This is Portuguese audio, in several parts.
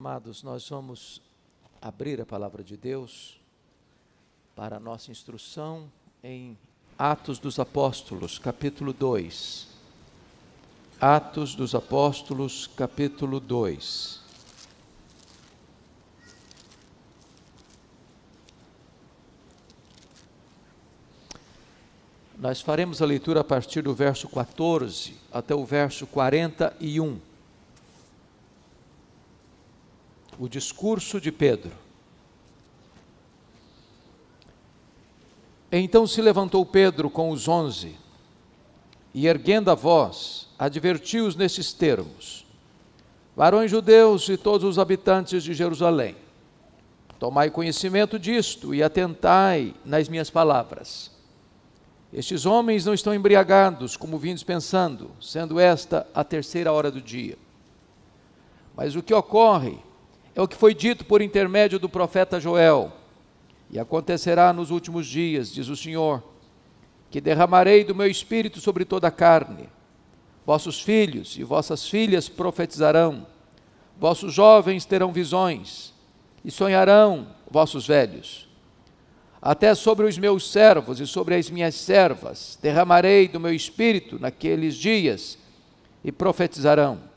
Amados, nós vamos abrir a palavra de Deus para a nossa instrução em Atos dos Apóstolos, capítulo 2. Atos dos Apóstolos, capítulo 2. Nós faremos a leitura a partir do verso 14 até o verso 41. O discurso de Pedro. Então se levantou Pedro com os 11 e, erguendo a voz, advertiu-os nestes termos: varões judeus e todos os habitantes de Jerusalém, tomai conhecimento disto e atentai nas minhas palavras. Estes homens não estão embriagados, como vindes pensando, sendo esta a terceira hora do dia. Mas o que ocorre é o que foi dito por intermédio do profeta Joel. E acontecerá nos últimos dias, diz o Senhor, que derramarei do meu espírito sobre toda a carne. Vossos filhos e vossas filhas profetizarão, vossos jovens terão visões, e sonharão vossos velhos. Até sobre os meus servos e sobre as minhas servas derramarei do meu espírito naqueles dias, e profetizarão.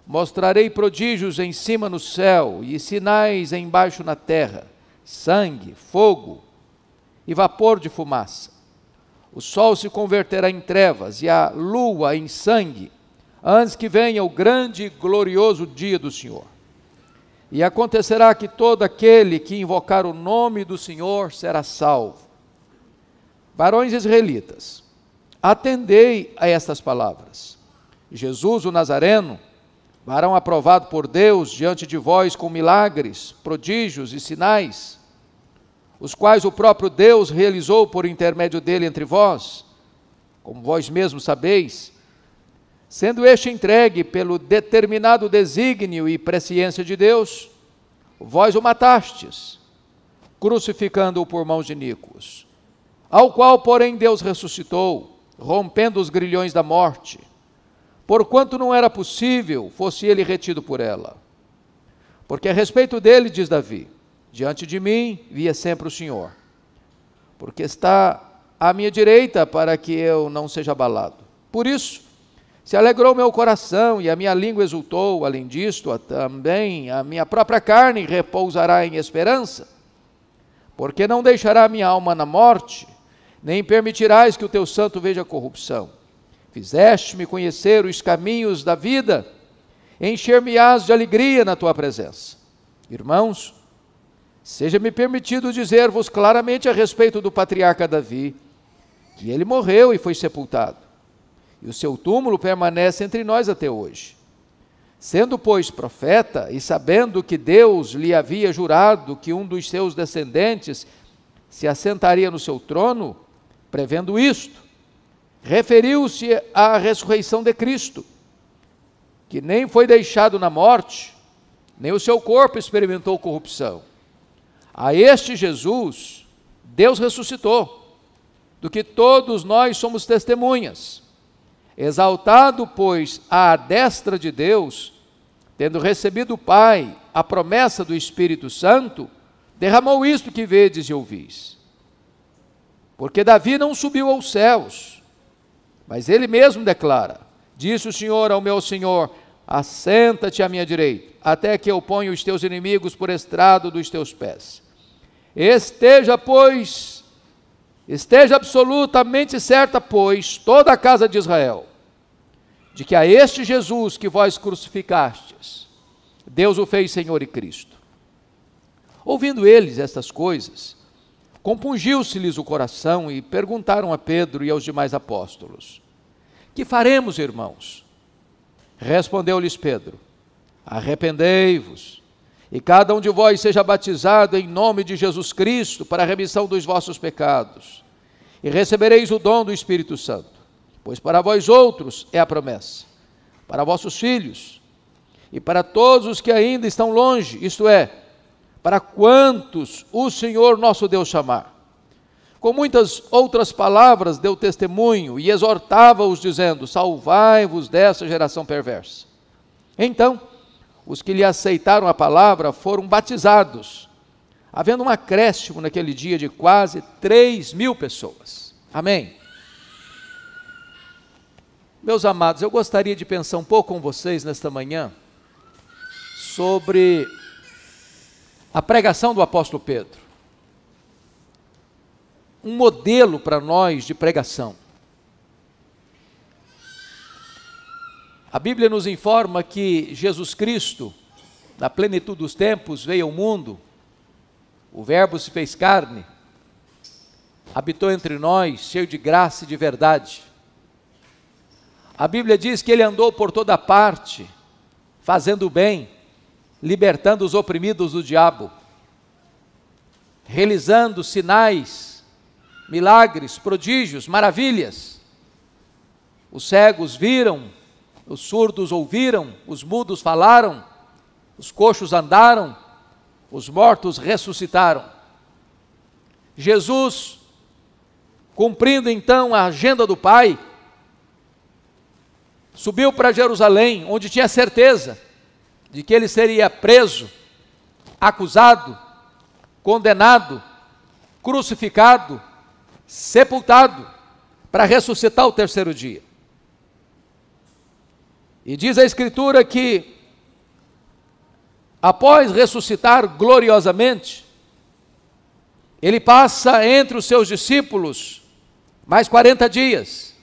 Mostrarei prodígios em cima no céu e sinais embaixo na terra, sangue, fogo e vapor de fumaça. O sol se converterá em trevas e a lua em sangue, antes que venha o grande e glorioso dia do Senhor. E acontecerá que todo aquele que invocar o nome do Senhor será salvo. Varões israelitas, atendei a estas palavras. Jesus, o Nazareno, varão aprovado por Deus diante de vós com milagres, prodígios e sinais, os quais o próprio Deus realizou por intermédio dele entre vós, como vós mesmos sabeis, sendo este entregue pelo determinado desígnio e presciência de Deus, vós o matastes, crucificando-o por mãos de iníquos, ao qual, porém, Deus ressuscitou, rompendo os grilhões da morte, porquanto não era possível fosse ele retido por ela. Porque a respeito dele, diz Davi, diante de mim via sempre o Senhor, porque está à minha direita para que eu não seja abalado. Por isso, se alegrou meu coração e a minha língua exultou. Além disto, também a minha própria carne repousará em esperança, porque não deixará a minha alma na morte, nem permitirás que o teu santo veja corrupção. Fizeste-me conhecer os caminhos da vida, encher-me-ás de alegria na tua presença. Irmãos, seja-me permitido dizer-vos claramente a respeito do patriarca Davi, que ele morreu e foi sepultado, e o seu túmulo permanece entre nós até hoje. Sendo, pois, profeta, e sabendo que Deus lhe havia jurado que um dos seus descendentes se assentaria no seu trono, prevendo isto, referiu-se à ressurreição de Cristo, que nem foi deixado na morte, nem o seu corpo experimentou corrupção. A este Jesus, Deus ressuscitou, do que todos nós somos testemunhas. Exaltado, pois, à destra de Deus, tendo recebido do Pai a promessa do Espírito Santo, derramou isto que vedes e ouvis. Porque Davi não subiu aos céus, mas ele mesmo declara: disse o Senhor ao meu Senhor, assenta-te à minha direita, até que eu ponha os teus inimigos por estrado dos teus pés. Esteja absolutamente certa, pois, toda a casa de Israel, de que a este Jesus que vós crucificastes, Deus o fez Senhor e Cristo. Ouvindo eles estas coisas, compungiu-se-lhes o coração e perguntaram a Pedro e aos demais apóstolos: que faremos, irmãos? Respondeu-lhes Pedro: arrependei-vos, e cada um de vós seja batizado em nome de Jesus Cristo para a remissão dos vossos pecados, e recebereis o dom do Espírito Santo, pois para vós outros é a promessa, para vossos filhos, e para todos os que ainda estão longe, isto é, para quantos o Senhor nosso Deus chamar. Com muitas outras palavras deu testemunho e exortava-os dizendo: salvai-vos dessa geração perversa. Então, os que lhe aceitaram a palavra foram batizados, havendo um acréscimo naquele dia de quase 3.000 pessoas. Amém? Meus amados, eu gostaria de pensar um pouco com vocês nesta manhã sobre a pregação do apóstolo Pedro. Um modelo para nós de pregação. A Bíblia nos informa que Jesus Cristo, na plenitude dos tempos, veio ao mundo, o Verbo se fez carne, habitou entre nós, cheio de graça e de verdade. A Bíblia diz que ele andou por toda parte, fazendo o bem, libertando os oprimidos do diabo, realizando sinais, milagres, prodígios, maravilhas. Os cegos viram, os surdos ouviram, os mudos falaram, os coxos andaram, os mortos ressuscitaram. Jesus, cumprindo então a agenda do Pai, subiu para Jerusalém, onde tinha certeza de que ele seria preso, acusado, condenado, crucificado, sepultado, para ressuscitar o terceiro dia. E diz a Escritura que, após ressuscitar gloriosamente, ele passa entre os seus discípulos mais 40 dias,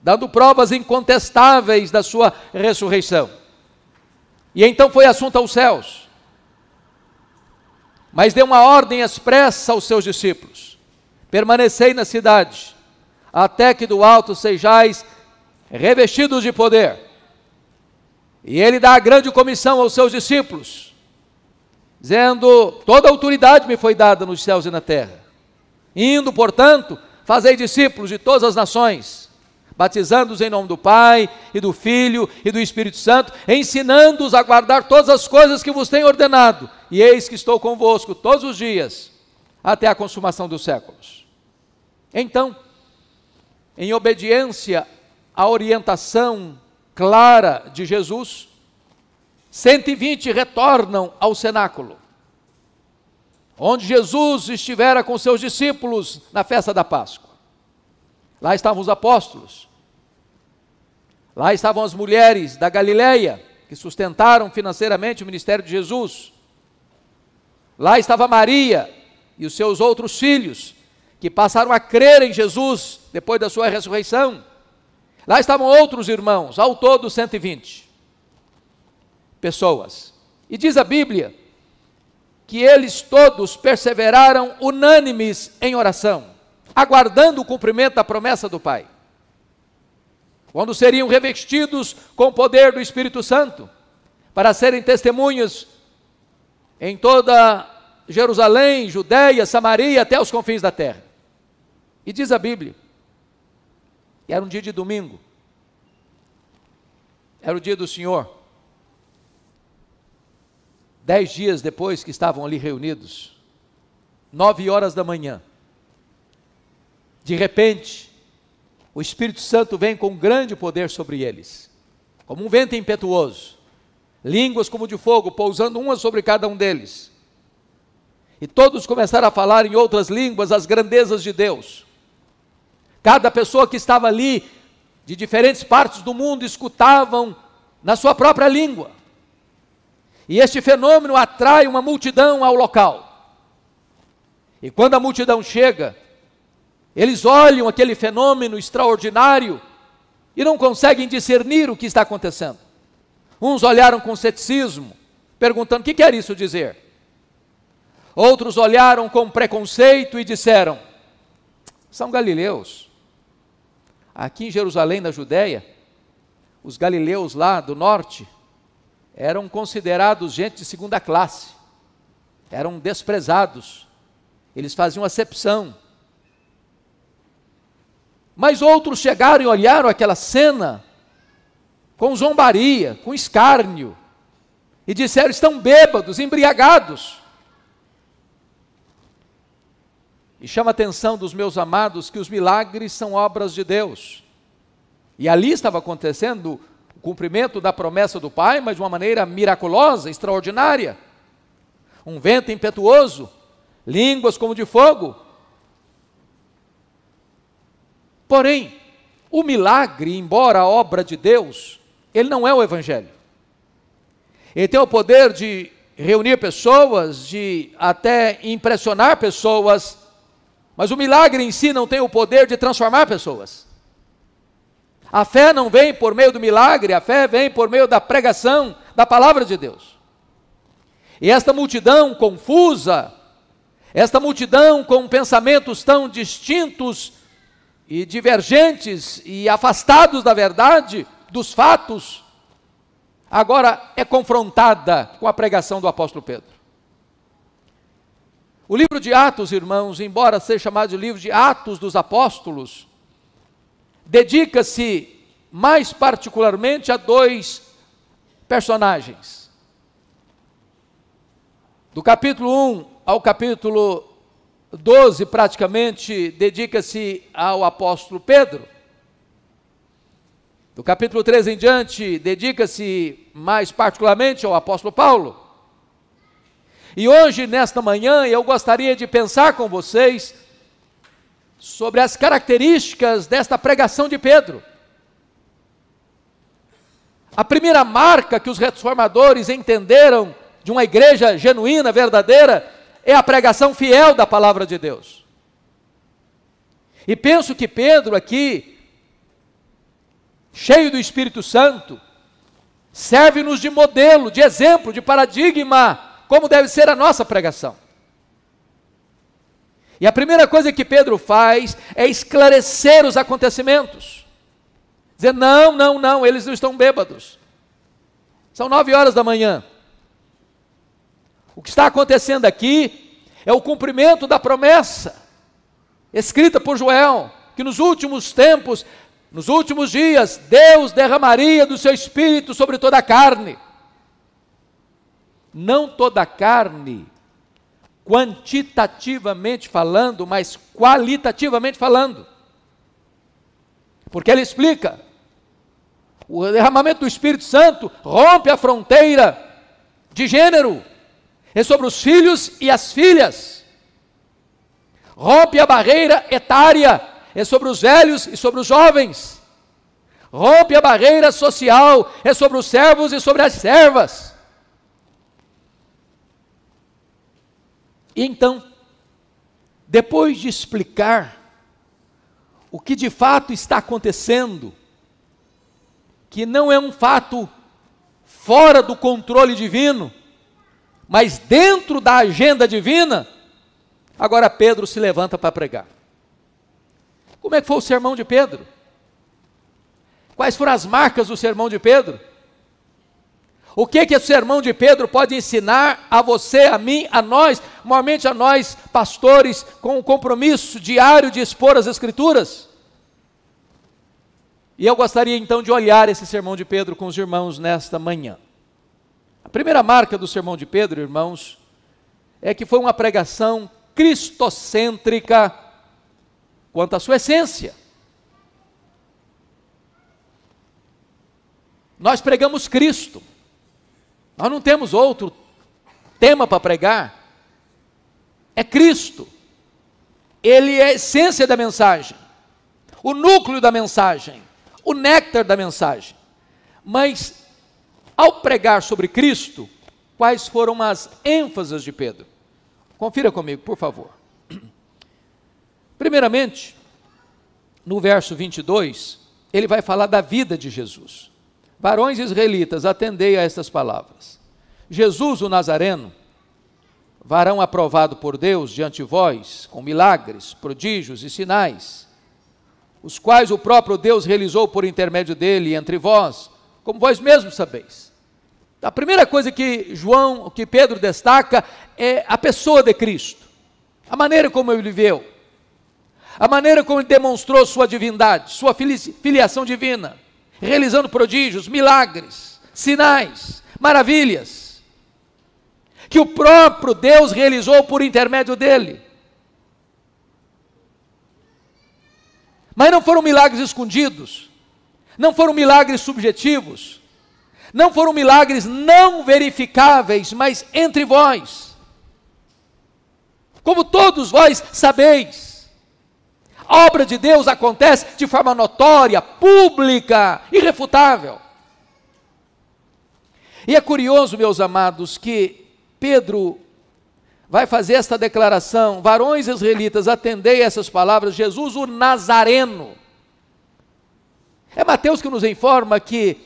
dando provas incontestáveis da sua ressurreição. E então foi assunto aos céus, mas deu uma ordem expressa aos seus discípulos: permanecei na cidade, até que do alto sejais revestidos de poder. E ele dá a grande comissão aos seus discípulos, dizendo: toda autoridade me foi dada nos céus e na terra. Indo, portanto, fazei discípulos de todas as nações, batizando-os em nome do Pai, e do Filho, e do Espírito Santo, ensinando-os a guardar todas as coisas que vos tenho ordenado. E eis que estou convosco todos os dias, até a consumação dos séculos. Então, em obediência à orientação clara de Jesus, 120 retornam ao cenáculo, onde Jesus estivera com seus discípulos na festa da Páscoa. Lá estavam os apóstolos, lá estavam as mulheres da Galileia, que sustentaram financeiramente o ministério de Jesus. Lá estava Maria e os seus outros filhos, que passaram a crer em Jesus depois da sua ressurreição. Lá estavam outros irmãos, ao todo 120 pessoas. E diz a Bíblia que eles todos perseveraram unânimes em oração, aguardando o cumprimento da promessa do Pai, quando seriam revestidos com o poder do Espírito Santo, para serem testemunhas em toda Jerusalém, Judeia, Samaria, até os confins da terra. E diz a Bíblia, era um dia de domingo, era o dia do Senhor. 10 dias depois que estavam ali reunidos, 9 horas da manhã, de repente, o Espírito Santo vem com grande poder sobre eles, como um vento impetuoso, línguas como de fogo, pousando uma sobre cada um deles. E todos começaram a falar em outras línguas as grandezas de Deus. Cada pessoa que estava ali, de diferentes partes do mundo, escutavam na sua própria língua. E este fenômeno atrai uma multidão ao local. E quando a multidão chega, eles olham aquele fenômeno extraordinário e não conseguem discernir o que está acontecendo. Uns olharam com ceticismo, perguntando: o que quer isso dizer? Outros olharam com preconceito e disseram: são galileus. Aqui em Jerusalém, na Judéia, os galileus lá do norte eram considerados gente de segunda classe, eram desprezados, eles faziam acepção. Mas outros chegaram e olharam aquela cena com zombaria, com escárnio, e disseram: estão bêbados, embriagados. E chama a atenção dos meus amados que os milagres são obras de Deus. E ali estava acontecendo o cumprimento da promessa do Pai, mas de uma maneira miraculosa, extraordinária. Um vento impetuoso, línguas como de fogo. Porém, o milagre, embora a obra de Deus, ele não é o Evangelho. Ele tem o poder de reunir pessoas, de até impressionar pessoas, mas o milagre em si não tem o poder de transformar pessoas. A fé não vem por meio do milagre, a fé vem por meio da pregação da palavra de Deus. E esta multidão confusa, esta multidão com pensamentos tão distintos e divergentes e afastados da verdade, dos fatos, agora é confrontada com a pregação do apóstolo Pedro. O livro de Atos, irmãos, embora seja chamado de livro de Atos dos Apóstolos, dedica-se mais particularmente a dois personagens. Do capítulo 1 ao capítulo 12, praticamente, dedica-se ao apóstolo Pedro. Do capítulo 13 em diante, dedica-se mais particularmente ao apóstolo Paulo. E hoje, nesta manhã, eu gostaria de pensar com vocês sobre as características desta pregação de Pedro. A primeira marca que os reformadores entenderam de uma igreja genuína, verdadeira, é a pregação fiel da palavra de Deus. E penso que Pedro aqui, cheio do Espírito Santo, serve-nos de modelo, de exemplo, de paradigma, como deve ser a nossa pregação. E a primeira coisa que Pedro faz é esclarecer os acontecimentos. Dizer, não, eles não estão bêbados. São 9 horas da manhã. O que está acontecendo aqui é o cumprimento da promessa, escrita por Joel, que nos últimos tempos, nos últimos dias, Deus derramaria do seu Espírito sobre toda a carne. Não toda a carne, quantitativamente falando, mas qualitativamente falando. Porque ele explica, o derramamento do Espírito Santo rompe a fronteira de gênero, é sobre os filhos e as filhas, rompe a barreira etária, é sobre os velhos e sobre os jovens, rompe a barreira social, é sobre os servos e sobre as servas. E então, depois de explicar o que de fato está acontecendo, que não é um fato fora do controle divino, mas dentro da agenda divina, agora Pedro se levanta para pregar. Como é que foi o sermão de Pedro? Quais foram as marcas do sermão de Pedro? O que o sermão de Pedro pode ensinar a você, a mim, a nós, maiormente a nós, pastores, com o compromisso diário de expor as Escrituras? E eu gostaria então de olhar esse sermão de Pedro com os irmãos nesta manhã. A primeira marca do sermão de Pedro, irmãos, é que foi uma pregação cristocêntrica quanto à sua essência. Nós pregamos Cristo. Nós não temos outro tema para pregar. É Cristo. Ele é a essência da mensagem, o núcleo da mensagem, o néctar da mensagem. Mas, ao pregar sobre Cristo, quais foram as ênfases de Pedro? Confira comigo, por favor. Primeiramente, no verso 22, ele vai falar da vida de Jesus. Varões israelitas, atendei a estas palavras. Jesus, o Nazareno, varão aprovado por Deus diante de vós, com milagres, prodígios e sinais, os quais o próprio Deus realizou por intermédio dele entre vós, como vós mesmos sabeis. A primeira coisa que Pedro destaca é a pessoa de Cristo, a maneira como ele viveu, a maneira como ele demonstrou sua divindade, sua filiação divina, realizando prodígios, milagres, sinais, maravilhas, que o próprio Deus realizou por intermédio dele. Mas não foram milagres escondidos, Não foram milagres subjetivos, não foram milagres não verificáveis, mas entre vós. Como todos vós sabeis, a obra de Deus acontece de forma notória, pública, irrefutável. E é curioso, meus amados, que Pedro vai fazer esta declaração: varões israelitas, atendei essas palavras, Jesus o Nazareno. É Mateus que nos informa que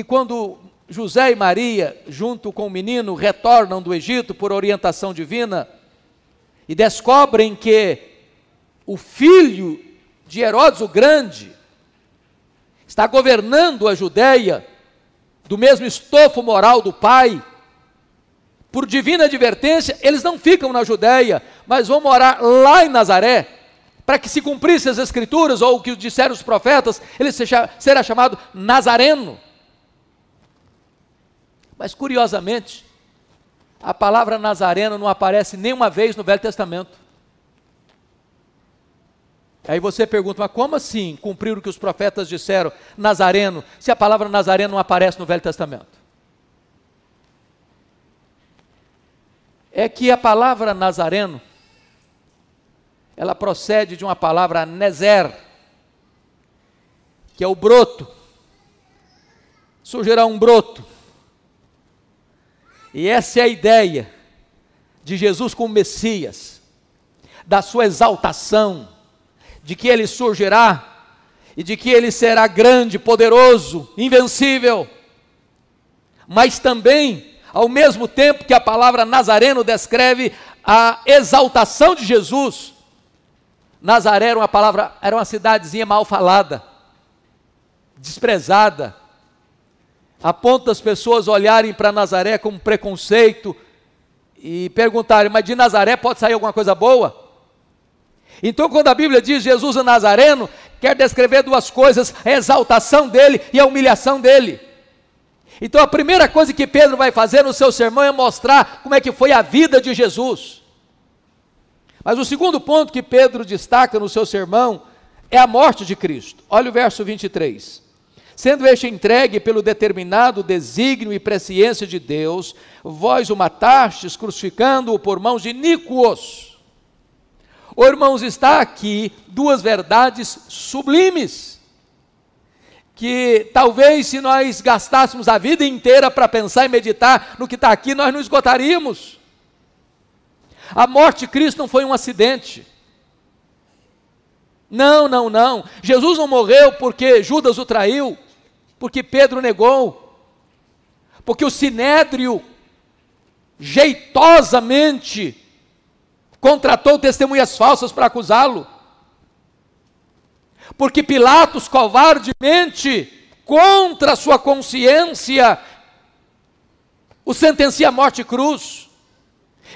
quando José e Maria, junto com o menino, retornam do Egito por orientação divina, e descobrem que o filho de Herodes o Grande está governando a Judéia, do mesmo estofo moral do pai, por divina advertência, eles não ficam na Judéia, mas vão morar lá em Nazaré, para que se cumprisse as escrituras, ou o que disseram os profetas, ele será chamado Nazareno. Mas curiosamente, a palavra Nazareno não aparece nenhuma vez no Velho Testamento. Aí você pergunta, mas como assim cumprir o que os profetas disseram, Nazareno, se a palavra Nazareno não aparece no Velho Testamento? É que a palavra Nazareno, ela procede de uma palavra nezer, que é o broto. Surgirá um broto. E essa é a ideia de Jesus como Messias, da sua exaltação, de que ele surgirá e de que ele será grande, poderoso, invencível. Mas também, ao mesmo tempo que a palavra Nazareno descreve a exaltação de Jesus, Nazaré era uma cidadezinha mal falada, desprezada, a ponto das pessoas olharem para Nazaré com preconceito e perguntarem, mas de Nazaré pode sair alguma coisa boa? Então, quando a Bíblia diz Jesus é Nazareno, quer descrever duas coisas: a exaltação dele e a humilhação dele. Então, a primeira coisa que Pedro vai fazer no seu sermão é mostrar como é que foi a vida de Jesus. Mas o segundo ponto que Pedro destaca no seu sermão é a morte de Cristo. Olha o verso 23. Sendo este entregue pelo determinado desígnio e presciência de Deus, vós o matastes, crucificando-o por mãos de iníquos. Oh, irmãos, está aqui duas verdades sublimes, que talvez se nós gastássemos a vida inteira para pensar e meditar no que está aqui, nós não esgotaríamos. A morte de Cristo não foi um acidente. Não. Jesus não morreu porque Judas o traiu, porque Pedro negou, porque o Sinédrio jeitosamente contratou testemunhas falsas para acusá-lo, porque Pilatos covardemente, contra a sua consciência, o sentencia à morte e cruz.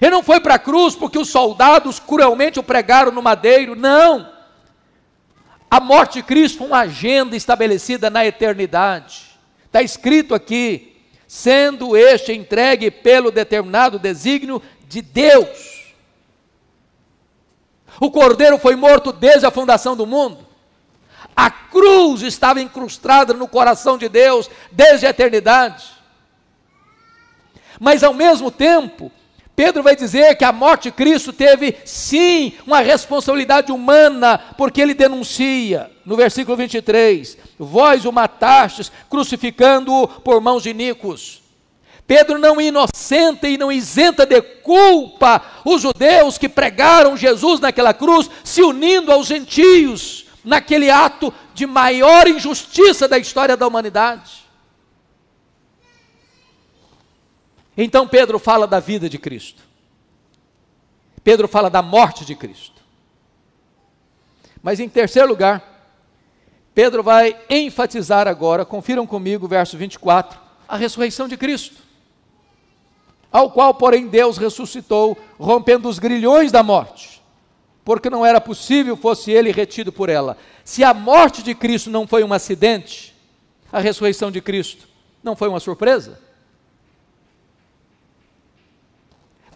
Ele não foi para a cruz porque os soldados cruelmente o pregaram no madeiro, não. A morte de Cristo foi uma agenda estabelecida na eternidade. Está escrito aqui, sendo este entregue pelo determinado desígnio de Deus. O Cordeiro foi morto desde a fundação do mundo. A cruz estava incrustada no coração de Deus desde a eternidade. Mas ao mesmo tempo, Pedro vai dizer que a morte de Cristo teve sim uma responsabilidade humana, porque ele denuncia no versículo 23, vós o matastes, crucificando-o por mãos de iníquos. Pedro não inocenta e não isenta de culpa os judeus que pregaram Jesus naquela cruz, se unindo aos gentios, naquele ato de maior injustiça da história da humanidade. Então Pedro fala da vida de Cristo. Pedro fala da morte de Cristo. Mas em terceiro lugar, Pedro vai enfatizar agora, confiram comigo o verso 24, a ressurreição de Cristo, ao qual, porém, Deus ressuscitou, rompendo os grilhões da morte, porque não era possível fosse ele retido por ela. Se a morte de Cristo não foi um acidente, a ressurreição de Cristo não foi uma surpresa?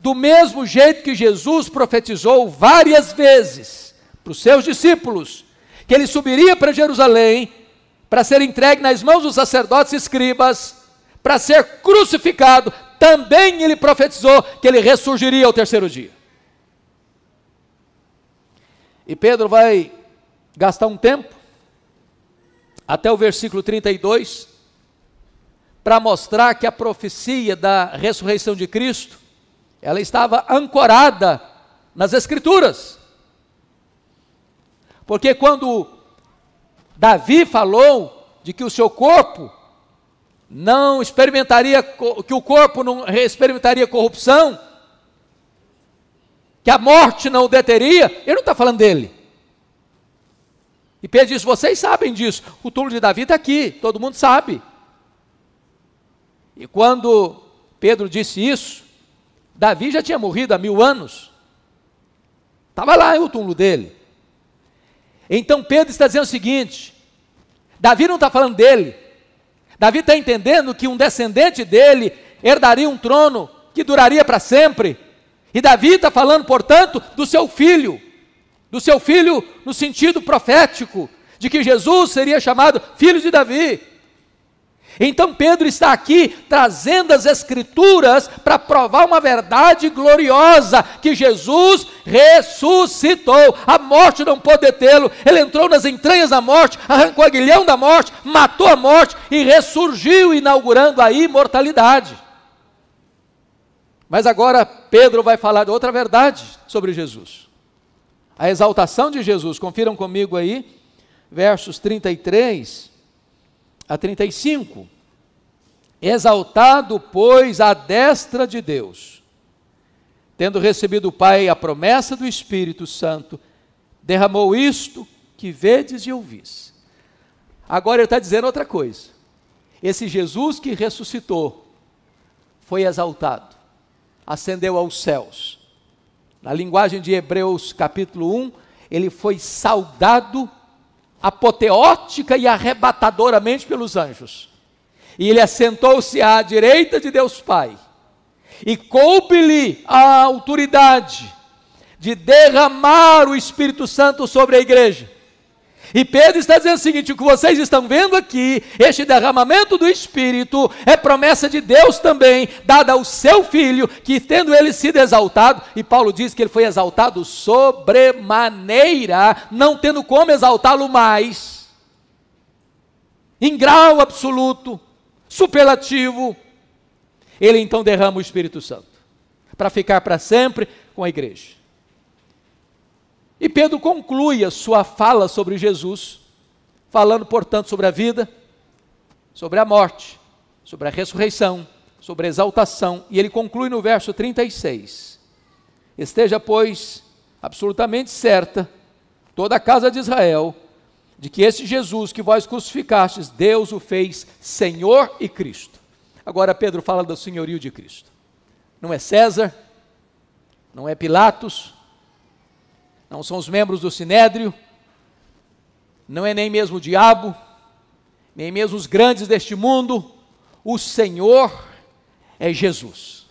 Do mesmo jeito que Jesus profetizou várias vezes para os seus discípulos, que ele subiria para Jerusalém, para ser entregue nas mãos dos sacerdotes e escribas, para ser crucificado, também ele profetizou que ele ressurgiria ao terceiro dia. E Pedro vai gastar um tempo, até o versículo 32, para mostrar que a profecia da ressurreição de Cristo, ela estava ancorada nas Escrituras. Porque quando Davi falou de que o seu corpo não experimentaria, que o corpo não experimentaria corrupção, que a morte não o deteria, ele não está falando dele. E Pedro diz, vocês sabem disso, o túmulo de Davi está aqui, todo mundo sabe. E quando Pedro disse isso, Davi já tinha morrido há 1000 anos, estava lá o túmulo dele. Então Pedro está dizendo o seguinte, Davi não está falando dele, Davi está entendendo que um descendente dele herdaria um trono que duraria para sempre, e Davi está falando, portanto, do seu filho no sentido profético, de que Jesus seria chamado filho de Davi. Então Pedro está aqui trazendo as Escrituras para provar uma verdade gloriosa, que Jesus ressuscitou, a morte não pôde detê-lo, ele entrou nas entranhas da morte, arrancou o aguilhão da morte, matou a morte e ressurgiu, inaugurando a imortalidade. Mas agora Pedro vai falar de outra verdade sobre Jesus, a exaltação de Jesus. Confiram comigo aí, versos 33 a 35. Exaltado, pois, à destra de Deus, tendo recebido o Pai a promessa do Espírito Santo, derramou isto que vedes e ouvis. Agora ele está dizendo outra coisa. Esse Jesus que ressuscitou foi exaltado, ascendeu aos céus. Na linguagem de Hebreus capítulo 1, ele foi saudado apoteótica e arrebatadoramente pelos anjos. E ele assentou-se à direita de Deus Pai. E coube-lhe a autoridade de derramar o Espírito Santo sobre a igreja. E Pedro está dizendo o seguinte, o que vocês estão vendo aqui, este derramamento do Espírito, é promessa de Deus também, dada ao seu Filho, que tendo ele sido exaltado, e Paulo diz que ele foi exaltado sobremaneira, não tendo como exaltá-lo mais, em grau absoluto, superlativo, ele então derrama o Espírito Santo, para ficar para sempre com a igreja. E Pedro conclui a sua fala sobre Jesus, falando, portanto, sobre a vida, sobre a morte, sobre a ressurreição, sobre a exaltação, e ele conclui no verso 36, esteja, pois, absolutamente certa, toda a casa de Israel, de que esse Jesus que vós crucificastes, Deus o fez Senhor e Cristo. Agora Pedro fala do senhorio de Cristo. Não é César, não é Pilatos, não são os membros do Sinédrio, não é nem mesmo o diabo, nem mesmo os grandes deste mundo. O Senhor é Jesus.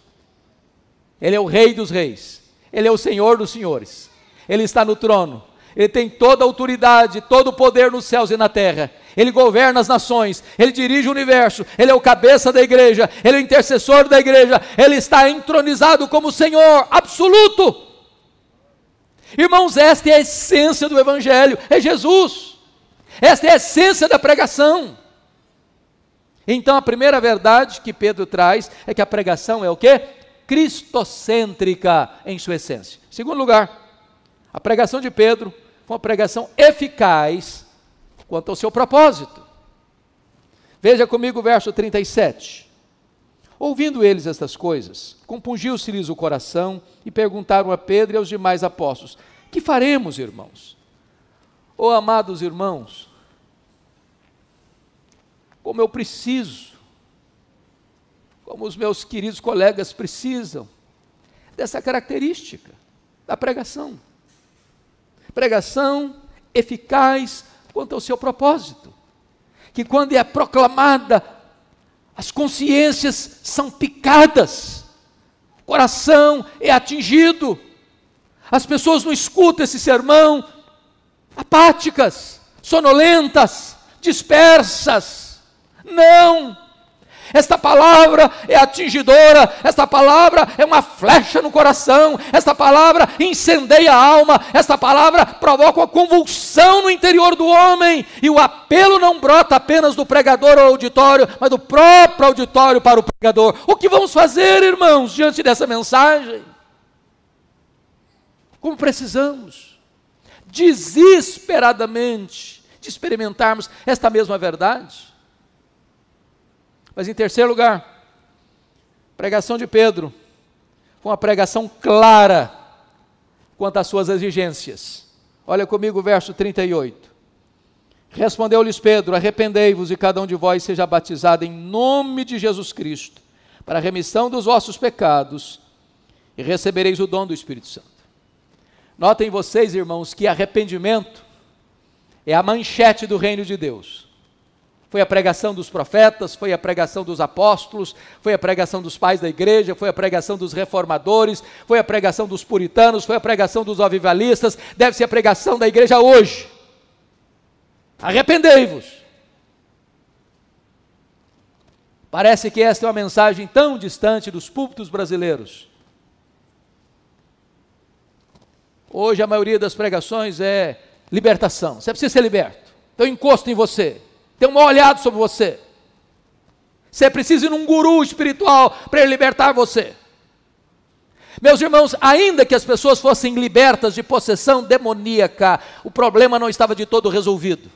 Ele é o Rei dos reis, Ele é o Senhor dos senhores, Ele está no trono, Ele tem toda a autoridade, todo o poder nos céus e na terra. Ele governa as nações, Ele dirige o universo, Ele é o cabeça da igreja, Ele é o intercessor da igreja, Ele está entronizado como Senhor absoluto. Irmãos, esta é a essência do Evangelho, é Jesus. Esta é a essência da pregação. Então a primeira verdade que Pedro traz é que a pregação é o quê? Cristocêntrica em sua essência. Em segundo lugar, a pregação de Pedro foi uma pregação eficaz quanto ao seu propósito. Veja comigo o verso 37. Ouvindo eles estas coisas, compungiu-se-lhes o coração e perguntaram a Pedro e aos demais apóstolos: que faremos, irmãos? Oh, amados irmãos, como eu preciso, como os meus queridos colegas precisam, dessa característica da pregação. Pregação eficaz quanto ao seu propósito, que quando é proclamada, as consciências são picadas, o coração é atingido, as pessoas não escutam esse sermão apáticas, sonolentas, dispersas. Não! Esta palavra é atingidora, esta palavra é uma flecha no coração, esta palavra incendeia a alma, esta palavra provoca uma convulsão no interior do homem, e o apelo não brota apenas do pregador ao auditório, mas do próprio auditório para o pregador. O que vamos fazer, irmãos, diante dessa mensagem? Como precisamos, desesperadamente, de experimentarmos esta mesma verdade. Mas em terceiro lugar, a pregação de Pedro foi uma pregação clara quanto às suas exigências. Olha comigo o verso 38. Respondeu-lhes Pedro: arrependei-vos e cada um de vós seja batizado em nome de Jesus Cristo, para a remissão dos vossos pecados, e recebereis o dom do Espírito Santo. Notem vocês, irmãos, que arrependimento é a manchete do reino de Deus. Foi a pregação dos profetas, foi a pregação dos apóstolos, foi a pregação dos pais da igreja, foi a pregação dos reformadores, foi a pregação dos puritanos, foi a pregação dos avivalistas, deve ser a pregação da igreja hoje. Arrependei-vos. Parece que esta é uma mensagem tão distante dos púlpitos brasileiros. Hoje a maioria das pregações é libertação. Você precisa ser liberto. Tem um encosto em você. Tem um mal olhado sobre você. Você precisa ir num guru espiritual para ele libertar você. Meus irmãos, ainda que as pessoas fossem libertas de possessão demoníaca, o problema não estava de todo resolvido.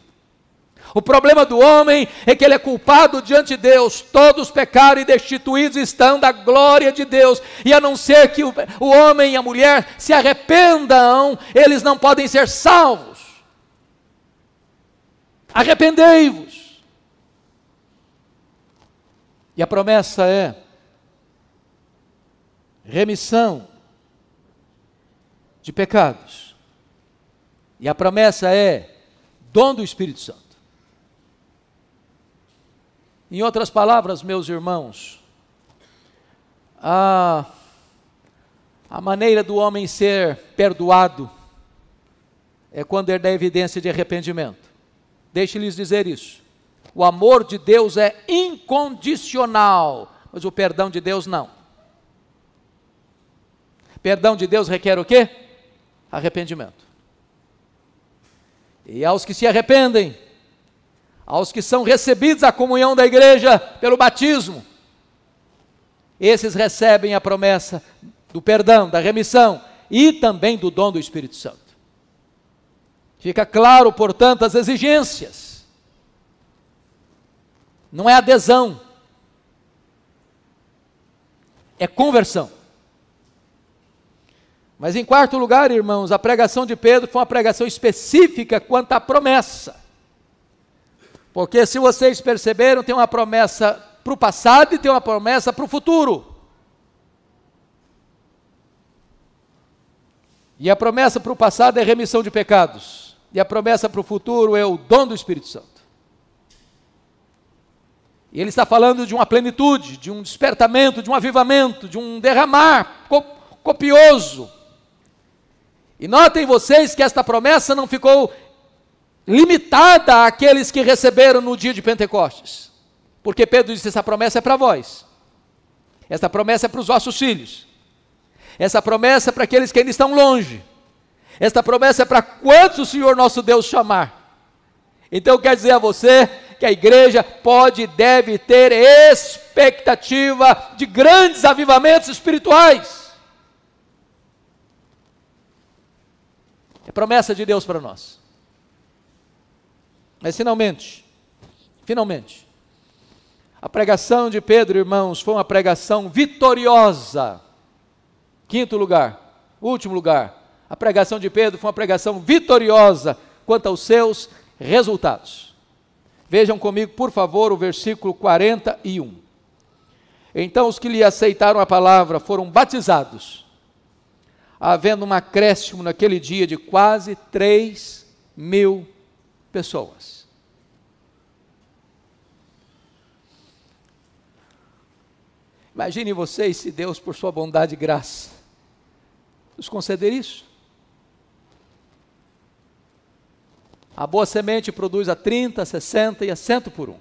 O problema do homem é que ele é culpado diante de Deus. Todos pecaram e destituídos estão da glória de Deus. E a não ser que o homem e a mulher se arrependam, eles não podem ser salvos. Arrependei-vos. E a promessa é remissão de pecados. E a promessa é dom do Espírito Santo. Em outras palavras, meus irmãos, a maneira do homem ser perdoado é quando ele dá evidência de arrependimento. Deixe-lhes dizer isso. O amor de Deus é incondicional, mas o perdão de Deus não. Perdão de Deus requer o quê? Arrependimento. E aos que se arrependem, aos que são recebidos a comunhão da igreja pelo batismo, esses recebem a promessa do perdão, da remissão e também do dom do Espírito Santo. Fica claro, portanto, as exigências. Não é adesão, é conversão. Mas em quarto lugar, irmãos, a pregação de Pedro foi uma pregação específica quanto à promessa. Porque se vocês perceberam, tem uma promessa para o passado e tem uma promessa para o futuro. E a promessa para o passado é remissão de pecados. E a promessa para o futuro é o dom do Espírito Santo. E ele está falando de uma plenitude, de um despertamento, de um avivamento, de um derramar copioso. E notem vocês que esta promessa não ficou limitada àqueles que receberam no dia de Pentecostes. Porque Pedro disse: essa promessa é para vós. Essa promessa é para os vossos filhos. Essa promessa é para aqueles que ainda estão longe. Esta promessa é para quantos o Senhor nosso Deus chamar. Então eu quero dizer a você que a igreja pode e deve ter expectativa de grandes avivamentos espirituais. É promessa de Deus para nós. Mas finalmente, a pregação de Pedro, irmãos, foi uma pregação vitoriosa. Quinto lugar, último lugar, a pregação de Pedro foi uma pregação vitoriosa quanto aos seus resultados. Vejam comigo, por favor, o versículo 41. Então os que lhe aceitaram a palavra foram batizados, havendo um acréscimo naquele dia de quase 3.000 pessoas. Imaginem vocês se Deus, por sua bondade e graça, nos conceder isso. A boa semente produz a 30, a 60 e a 100 por um.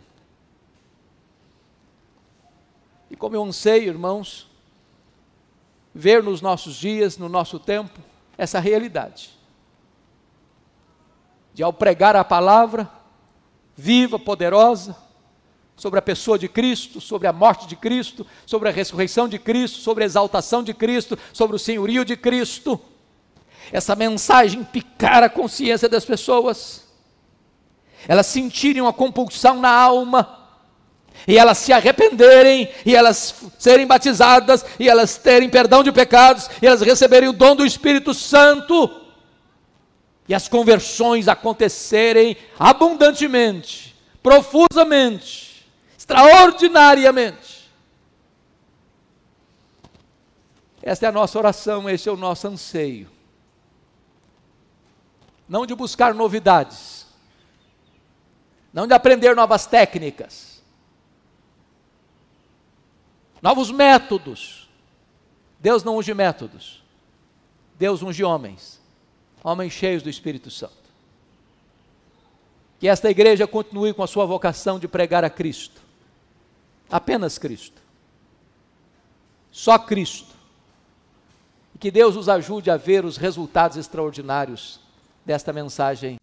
E como eu anseio, irmãos, ver nos nossos dias, no nosso tempo, essa realidade. De ao pregar a palavra, viva, poderosa, sobre a pessoa de Cristo, sobre a morte de Cristo, sobre a ressurreição de Cristo, sobre a exaltação de Cristo, sobre o senhorio de Cristo, essa mensagem picar a consciência das pessoas, elas sentirem uma compulsão na alma, e elas se arrependerem, e elas serem batizadas, e elas terem perdão de pecados, e elas receberem o dom do Espírito Santo, e as conversões acontecerem abundantemente, profusamente, extraordinariamente. Esta é a nossa oração, esse é o nosso anseio. Não de buscar novidades, não de aprender novas técnicas, novos métodos. Deus não unge métodos, Deus unge homens, homens cheios do Espírito Santo. Que esta igreja continue com a sua vocação de pregar a Cristo, apenas Cristo, só Cristo, e que Deus os ajude a ver os resultados extraordinários desta mensagem